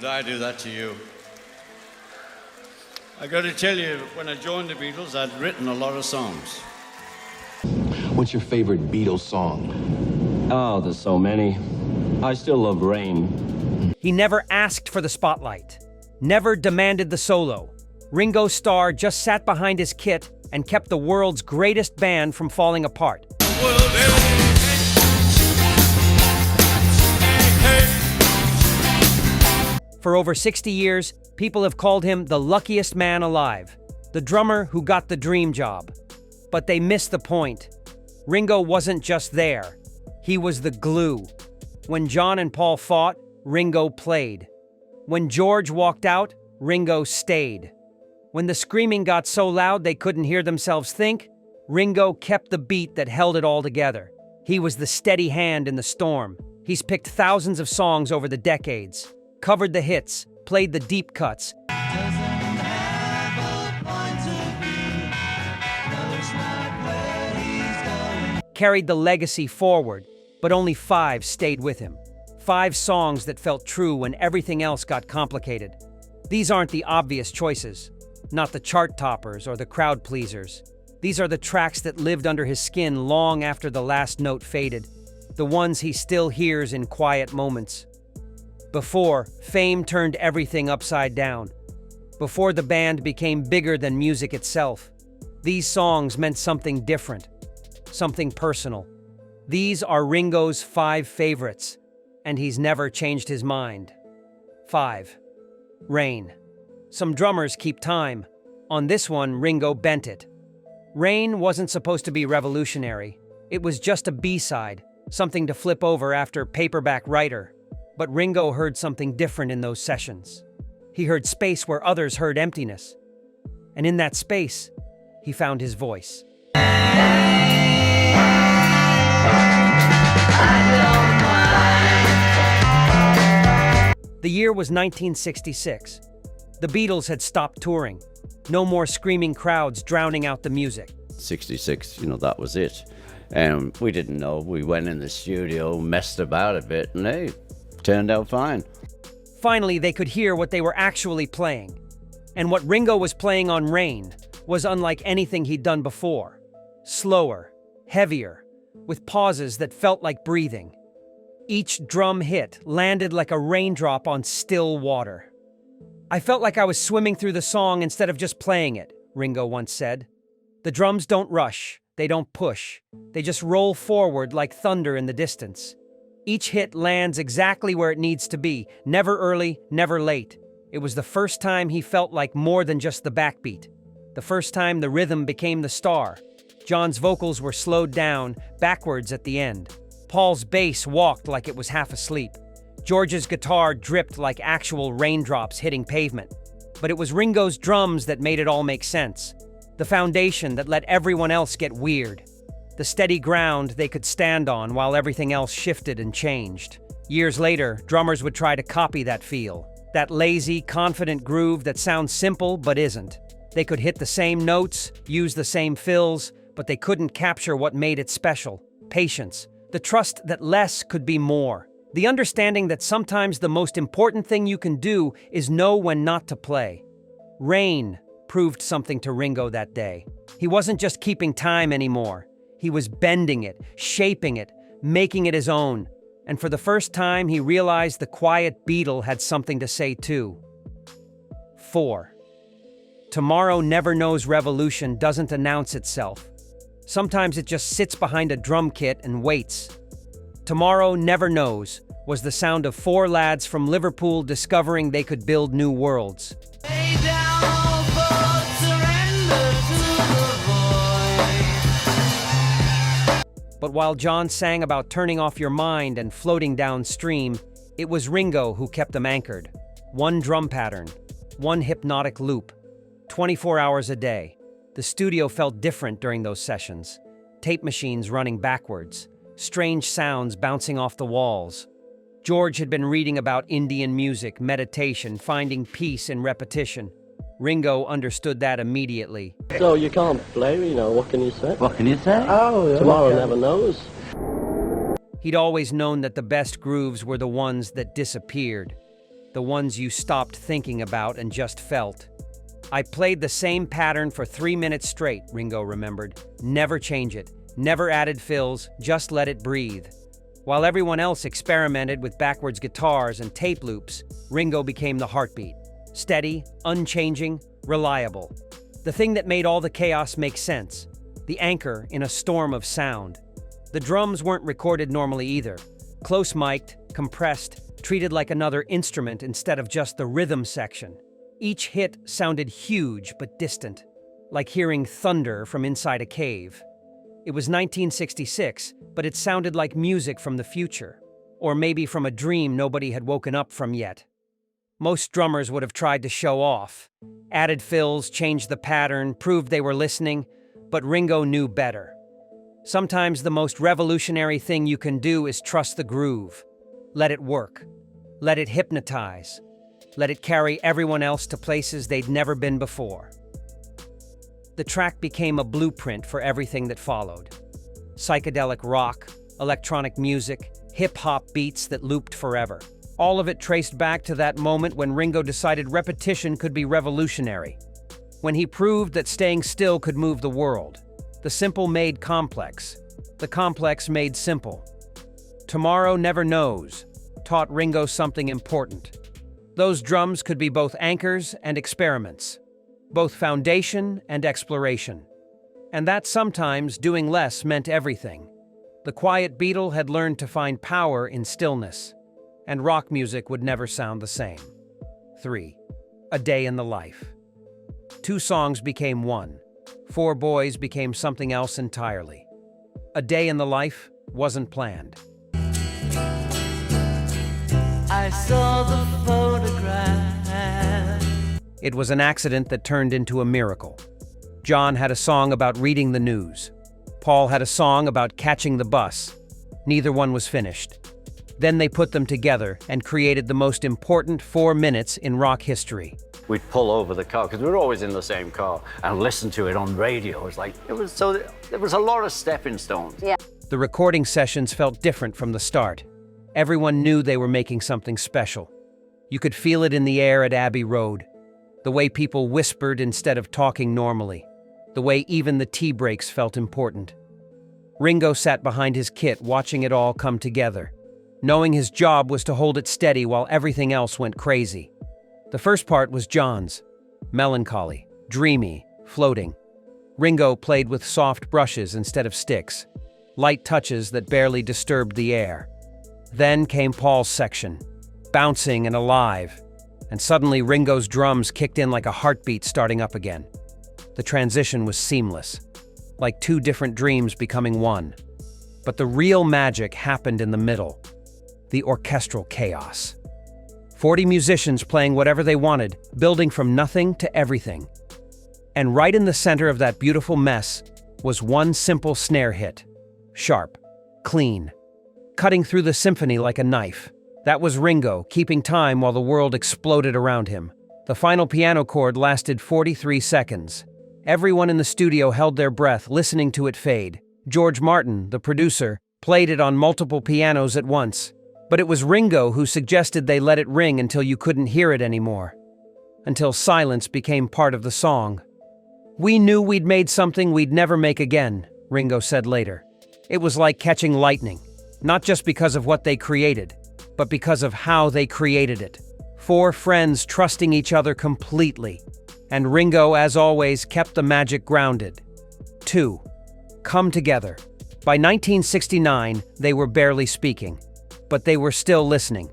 would I do that to you? I got to tell you, when I joined the Beatles, I'd written a lot of songs. What's your favorite Beatles song? Oh, there's so many. I still love Rain. He never asked for the spotlight, never demanded the solo. Ringo Starr just sat behind his kit and kept the world's greatest band from falling apart. For over 60 years, people have called him the luckiest man alive, the drummer who got the dream job. But they missed the point. Ringo wasn't just there. He was the glue. When John and Paul fought, Ringo played. When George walked out, Ringo stayed. When the screaming got so loud they couldn't hear themselves think, Ringo kept the beat that held it all together. He was the steady hand in the storm. He's picked thousands of songs over the decades, covered the hits, played the deep cuts, carried the legacy forward, but only 5 stayed with him. 5 songs that felt true when everything else got complicated. These aren't the obvious choices, not the chart toppers or the crowd pleasers. These are the tracks that lived under his skin long after the last note faded, the ones he still hears in quiet moments. Before, fame turned everything upside down. Before the band became bigger than music itself. These songs meant something different, something personal. These are Ringo's 5 favorites, and he's never changed his mind. 5. Rain. Some drummers keep time. On this one, Ringo bent it. Rain wasn't supposed to be revolutionary. It was just a B-side, something to flip over after Paperback Writer. But Ringo heard something different in those sessions. He heard space where others heard emptiness. And in that space, he found his voice. The year was 1966. The Beatles had stopped touring. No more screaming crowds drowning out the music. 66, that was it. And we didn't know. We went in the studio, messed about a bit, and hey, turned out fine. Finally, they could hear what they were actually playing. And what Ringo was playing on Rain was unlike anything he'd done before. Slower, heavier, with pauses that felt like breathing. Each drum hit landed like a raindrop on still water. I felt like I was swimming through the song instead of just playing it, Ringo once said. The drums don't rush, they don't push. They just roll forward like thunder in the distance. Each hit lands exactly where it needs to be, never early, never late. It was the first time he felt like more than just the backbeat. The first time the rhythm became the star. John's vocals were slowed down, backwards at the end. Paul's bass walked like it was half asleep. George's guitar dripped like actual raindrops hitting pavement. But it was Ringo's drums that made it all make sense. The foundation that let everyone else get weird. The steady ground they could stand on while everything else shifted and changed. Years later, drummers would try to copy that feel. That lazy, confident groove that sounds simple but isn't. They could hit the same notes, use the same fills, but they couldn't capture what made it special. Patience. The trust that less could be more. The understanding that sometimes the most important thing you can do is know when not to play. Rain proved something to Ringo that day. He wasn't just keeping time anymore. He was bending it, shaping it, making it his own. And for the first time, he realized the quiet Beatle had something to say too. 4. Tomorrow Never Knows revolution doesn't announce itself. Sometimes it just sits behind a drum kit and waits. Tomorrow Never Knows was the sound of 4 lads from Liverpool discovering they could build new worlds. But while John sang about turning off your mind and floating downstream, it was Ringo who kept them anchored. One drum pattern, one hypnotic loop, 24 hours a day. The studio felt different during those sessions. Tape machines running backwards, strange sounds bouncing off the walls. George had been reading about Indian music, meditation, finding peace in repetition. Ringo understood that immediately. So you can't play, what can you say? What can you say? Oh, tomorrow never knows. He'd always known that the best grooves were the ones that disappeared. the ones you stopped thinking about and just felt. I played the same pattern for 3 minutes straight, Ringo remembered. Never change it, never added fills, just let it breathe. While everyone else experimented with backwards guitars and tape loops, Ringo became the heartbeat. Steady, unchanging, reliable. The thing that made all the chaos make sense. The anchor in a storm of sound. The drums weren't recorded normally either. Close mic'd, compressed, treated like another instrument instead of just the rhythm section. Each hit sounded huge but distant, like hearing thunder from inside a cave. It was 1966, but it sounded like music from the future, or maybe from a dream nobody had woken up from yet. Most drummers would have tried to show off, added fills, changed the pattern, proved they were listening, but Ringo knew better. Sometimes the most revolutionary thing you can do is trust the groove. Let it work. Let it hypnotize. Let it carry everyone else to places they'd never been before. The track became a blueprint for everything that followed. Psychedelic rock, electronic music, hip-hop beats that looped forever. All of it traced back to that moment when Ringo decided repetition could be revolutionary. When he proved that staying still could move the world. The simple made complex. The complex made simple. Tomorrow Never Knows taught Ringo something important. Those drums could be both anchors and experiments, both foundation and exploration. And that sometimes doing less meant everything. The quiet Beatle had learned to find power in stillness, and rock music would never sound the same. 3. A Day in the Life. 2 songs became one. 4 Boys became something else entirely. A Day in the Life wasn't planned. I saw the photograph. It was an accident that turned into a miracle. John had a song about reading the news. Paul had a song about catching the bus. Neither one was finished. Then they put them together and created the most important 4 minutes in rock history. We'd pull over the car, because we were always in the same car, and listen to it on radio. There was a lot of stepping stones. Yeah. The recording sessions felt different from the start. Everyone knew they were making something special. You could feel it in the air at Abbey Road. The way people whispered instead of talking normally. The way even the tea breaks felt important. Ringo sat behind his kit watching it all come together, knowing his job was to hold it steady while everything else went crazy. The first part was John's. Melancholy, dreamy, floating. Ringo played with soft brushes instead of sticks, light touches that barely disturbed the air. Then came Paul's section, bouncing and alive, and suddenly Ringo's drums kicked in like a heartbeat starting up again. The transition was seamless, like 2 different dreams becoming one. But the real magic happened in the middle, the orchestral chaos. 40 musicians playing whatever they wanted, building from nothing to everything. And right in the center of that beautiful mess was one simple snare hit. Sharp, clean, cutting through the symphony like a knife. That was Ringo, keeping time while the world exploded around him. The final piano chord lasted 43 seconds. Everyone in the studio held their breath, listening to it fade. George Martin, the producer, played it on multiple pianos at once. But it was Ringo who suggested they let it ring until you couldn't hear it anymore. Until silence became part of the song. "We knew we'd made something we'd never make again," Ringo said later. It was like catching lightning, not just because of what they created, but because of how they created it. 4 friends trusting each other completely. And Ringo, as always, kept the magic grounded. 2. Come together. By 1969, they were barely speaking, but they were still listening.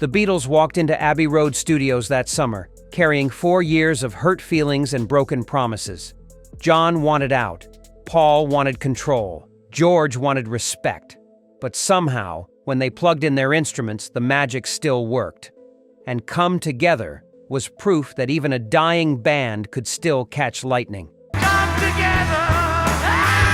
The Beatles walked into Abbey Road Studios that summer, carrying 4 years of hurt feelings and broken promises. John wanted out. Paul wanted control. George wanted respect. But somehow, when they plugged in their instruments, the magic still worked. And Come Together was proof that even a dying band could still catch lightning. Come together. Hey!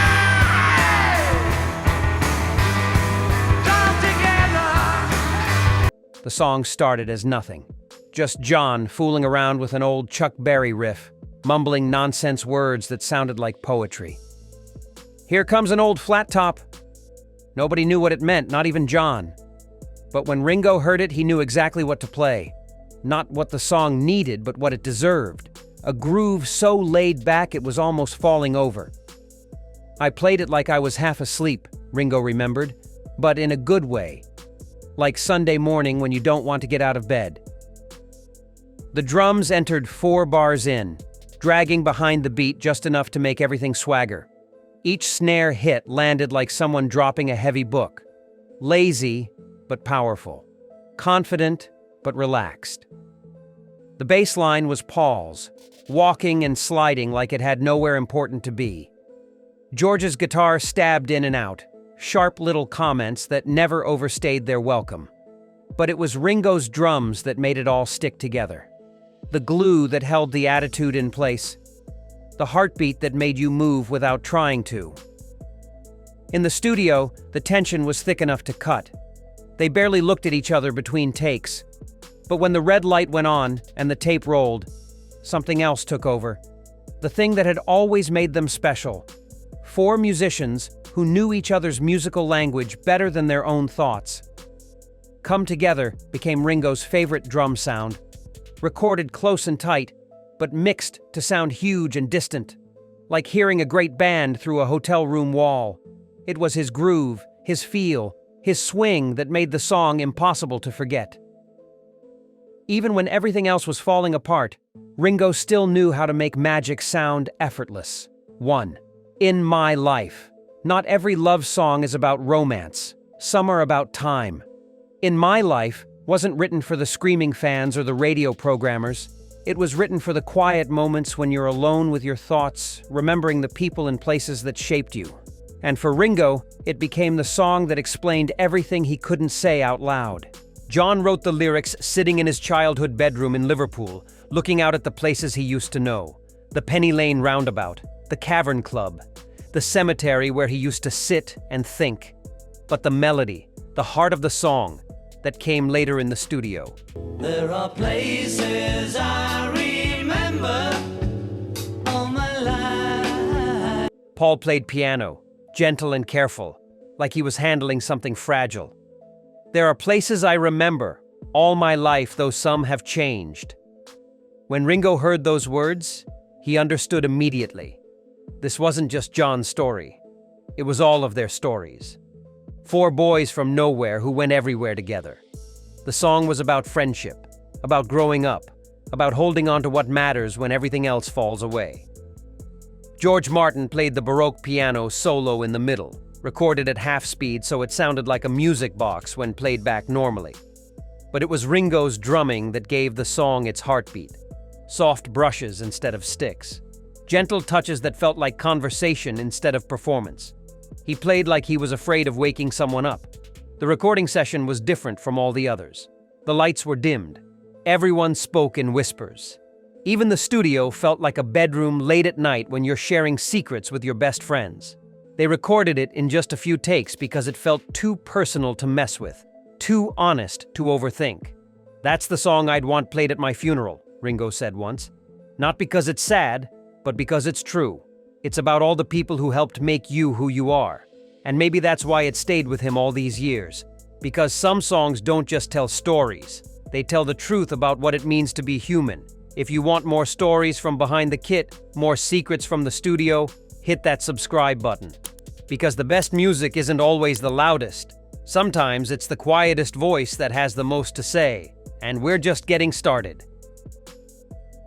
Come together. The song started as nothing. Just John fooling around with an old Chuck Berry riff, mumbling nonsense words that sounded like poetry. "Here comes an old flat top." Nobody knew what it meant, not even John. But when Ringo heard it, he knew exactly what to play. Not what the song needed, but what it deserved. A groove so laid back it was almost falling over. I played it like I was half asleep, Ringo remembered, but in a good way. Like Sunday morning when you don't want to get out of bed. The drums entered 4 bars in, dragging behind the beat just enough to make everything swagger. Each snare hit landed like someone dropping a heavy book. Lazy, but powerful. Confident, but relaxed. The bass line was Paul's, walking and sliding like it had nowhere important to be. George's guitar stabbed in and out, sharp little comments that never overstayed their welcome. But it was Ringo's drums that made it all stick together. The glue that held the attitude in place. The heartbeat that made you move without trying to. In the studio, the tension was thick enough to cut. They barely looked at each other between takes. But when the red light went on and the tape rolled, something else took over. The thing that had always made them special. 4 musicians who knew each other's musical language better than their own thoughts. Come Together became Ringo's favorite drum sound, recorded close and tight, but mixed to sound huge and distant, like hearing a great band through a hotel room wall. It was his groove, his feel, his swing that made the song impossible to forget. Even when everything else was falling apart, Ringo still knew how to make magic sound effortless. 1. In My Life. Not every love song is about romance. Some are about time. In My Life wasn't written for the screaming fans or the radio programmers. It was written for the quiet moments when you're alone with your thoughts, remembering the people and places that shaped you. And for Ringo, it became the song that explained everything he couldn't say out loud. John wrote the lyrics sitting in his childhood bedroom in Liverpool, looking out at the places he used to know. The Penny Lane roundabout, the Cavern Club, the cemetery where he used to sit and think. But the melody, the heart of the song, that came later in the studio. There are places I remember all my life. Paul played piano, gentle and careful, like he was handling something fragile. There are places I remember all my life, though some have changed. When Ringo heard those words, he understood immediately. This wasn't just John's story. It was all of their stories. 4 boys from nowhere who went everywhere together. The song was about friendship, about growing up, about holding on to what matters when everything else falls away. George Martin played the Baroque piano solo in the middle, recorded at half speed so it sounded like a music box when played back normally. But it was Ringo's drumming that gave the song its heartbeat. Soft brushes instead of sticks. Gentle touches that felt like conversation instead of performance. He played like he was afraid of waking someone up. The recording session was different from all the others. The lights were dimmed. Everyone spoke in whispers. Even the studio felt like a bedroom late at night when you're sharing secrets with your best friends. They recorded it in just a few takes because it felt too personal to mess with, too honest to overthink. That's the song I'd want played at my funeral, Ringo said once. Not because it's sad, but because it's true. It's about all the people who helped make you who you are. And maybe that's why it stayed with him all these years. Because some songs don't just tell stories. They tell the truth about what it means to be human. If you want more stories from behind the kit, more secrets from the studio, hit that subscribe button. Because the best music isn't always the loudest. Sometimes it's the quietest voice that has the most to say. And we're just getting started.